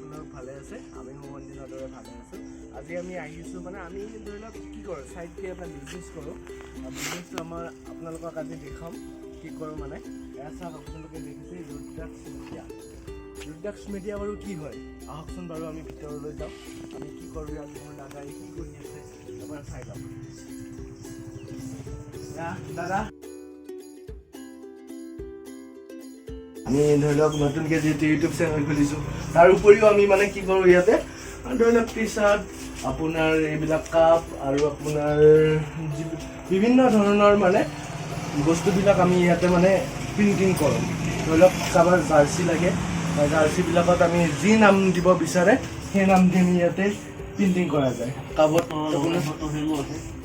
আপোনালোক ভালে আছে আমি মন্দিৰৰ দৰে ভালে আছোঁ আজি আমি আহিছোঁ মানে আমি ধৰি লওক কি কৰোঁ চাইডকৈ এটা বিজনেছ কৰোঁ বিজনেছটো আমাৰ আপোনালোকক আজি দেখাম কি কৰোঁ মানে এয়া চাওক আপোনালোকে দেখিছে ৰুদ্ৰাক্ষ মিডিয়া বাৰু কি হয় আহকচোন বাৰু আমি ভিতৰলৈ যাওঁ আমি কি কৰোঁ ইয়াত মোৰ দাদাই কি কৰি আছে এবাৰ চাই লওক দাদা আমি ধৰি লওক নতুনকৈ যিহেতু ইউটিউব চেনেল খুলিছোঁ তাৰ উপৰিও আমি মানে কি কৰোঁ ইয়াতে ধৰি লওক টি চাৰ্ট আপোনাৰ এইবিলাক কাপ আৰু আপোনাৰ বিভিন্ন ধৰণৰ মানে বস্তুবিলাক আমি ইয়াতে মানে প্ৰিণ্টিং কৰোঁ ধৰি লওক কাৰোবাৰ জাৰ্চি লাগে জাৰ্চিবিলাকত আমি যি নাম দিব বিচাৰে সেই নামখিনি আমি ইয়াতে প্ৰিণ্টিং কৰা যায় কাপত আপোনাৰ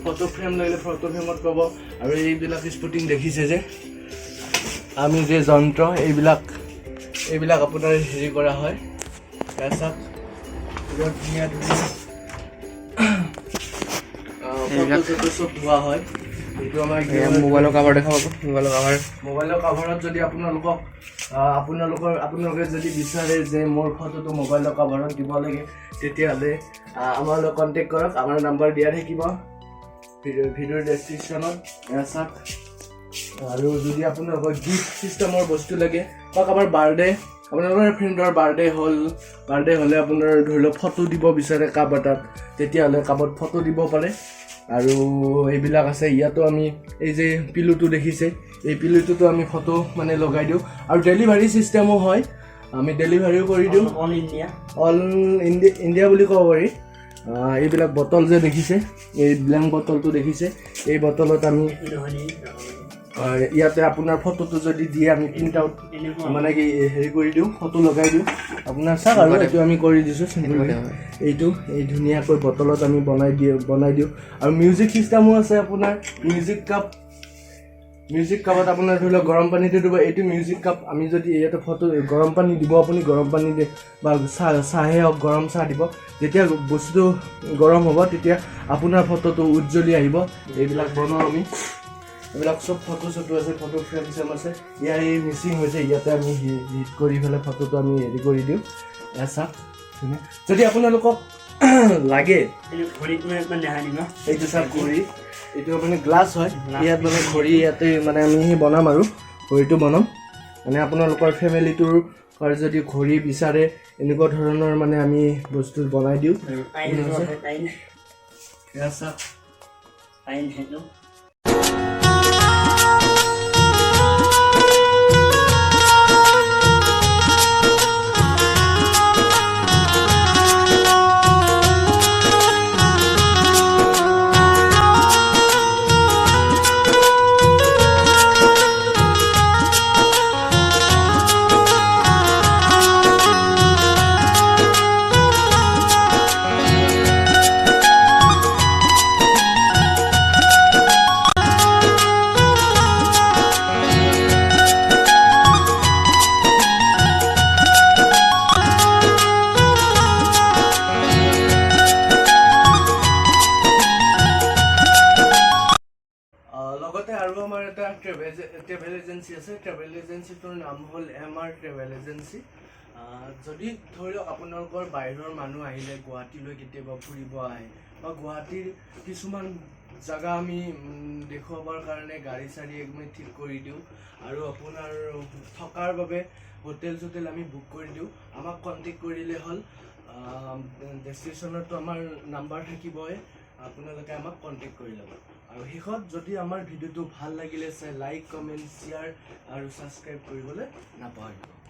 ফটো ফ্ৰেম লাগিলে ফটো ফ্ৰেমত পাব আৰু এইবিলাক স্পৰ্টিং দেখিছে যে আমি যে যন্ত্ৰ এইবিলাক আপোনাৰ হেৰি কৰা হয় চাওক ধুনীয়া ধুনীয়া ফটো চব ধোৱা হয় এইটো আমাৰ মোবাইলৰ কাভাৰ দেখা পাব মোবাইলৰ কাভাৰত যদি আপোনালোকে যদি বিচাৰে যে মোৰ ফটোটো মোবাইলৰ কাভাৰত দিব লাগে তেতিয়াহ'লে আমাৰ লগত কণ্টেক্ট কৰক আমাৰ নাম্বাৰ দিয়া থাকিব ভিডিঅ'ৰ ডেছক্ৰিপশ্যনত চাওক আৰু যদি আপোনালোকৰ গিফ্ট ছিষ্টেমৰ বস্তু লাগে বা কাৰোবাৰ আপোনালোকৰ ফ্ৰেণ্ডৰ বাৰ্থডে হ'লে আপোনাৰ ধৰি লওক ফটো দিব বিচাৰে কাপ এটাত তেতিয়াহ'লে কাপত ফটো দিব পাৰে আৰু এইবিলাক আছে ইয়াতো আমি এই যে পিলোটো দেখিছে এই পিলোটোতো আমি ফটো মানে লগাই দিওঁ আৰু ডেলিভাৰী ছিষ্টেমো হয় আমি ডেলিভাৰীও কৰি দিওঁ অল ইণ্ডিয়া বুলি ক'ব পাৰি এইবিলাক বটল যে দেখিছে এই ব্লেংক বটলটো দেখিছে এই বটলত আমি ইয়াতে আপোনাৰ ফটোটো যদি দিয়ে আমি প্ৰিণ্ট আউট মানে কি হেৰি কৰি দিওঁ ফটো লগাই দিওঁ আপোনাৰ চাওক আৰু এইটো আমি কৰি দিছোঁ চিম্পলকৈ এই ধুনীয়াকৈ বটলত আমি বনাই দিওঁ আৰু মিউজিক ছিষ্টেমো আছে আপোনাৰ মিউজিক কাপত আপোনাৰ ধৰি লওক গৰম পানীটো দিব এইটো মিউজিক কাপ আমি যদি ইয়াতে ফটো গৰম পানী দিব আপুনি গৰম পানী বা চাহে হওক গৰম চাহ দিব যেতিয়া বস্তুটো গৰম হ'ব তেতিয়া আপোনাৰ ফটোটো উজ্জ্বলি আহিব এইবিলাক বনাওঁ আমি এইবিলাক চব ফটো আছে ফটো ফ্ৰেম চেম আছে ইয়াৰ এই মিচিং হৈছে ইয়াতে আমি হিট কৰি পেলাই ফটোটো আমি হেৰি কৰি দিওঁ এয়া চাওক ধুনীয়া যদি আপোনালোকক লাগে এইটো চাওক ঘড়ী এইটো মানে গ্লাছ হয় ইয়াত মানে ঘড়ী ইয়াতে মানে আমি বনাম আৰু ঘড়ীটো বনাম মানে আপোনালোকৰ ফেমিলিটোৰ যদি ঘড়ী বিচাৰে এনেকুৱা ধৰণৰ মানে আমি বস্তু বনাই দিওঁ এয়া চাওক লগতে আৰু আমাৰ এটা ট্ৰেভেল এজেঞ্চি আছে ট্ৰেভেল এজেঞ্চিটোৰ নাম হ'ল MR ট্ৰেভেল এজেঞ্চি যদি ধৰি লওক আপোনালোকৰ বাহিৰৰ মানুহ আহিলে গুৱাহাটীলৈ কেতিয়াবা ফুৰিব আহে বা গুৱাহাটীৰ কিছুমান জেগা আমি দেখুৱাবৰ কাৰণে গাড়ী চাড়ী আমি ঠিক কৰি দিওঁ আৰু আপোনাৰ থকাৰ বাবে হোটেল আমি বুক কৰি দিওঁ আমাক কণ্টেক্ট কৰিলে হ'ল ডেছক্ৰিপশ্যনতো আমাৰ নাম্বাৰ থাকিবই আপোনালোকে আমাক কণ্টেক্ট কৰি ল'ব আৰু শেষত যদি আমাৰ ভিডিঅ'টো ভাল লাগিলে লাইক কমেণ্ট শ্বেয়াৰ আৰু ছাবস্ক্ৰাইব কৰিবলৈ নাপাহৰিব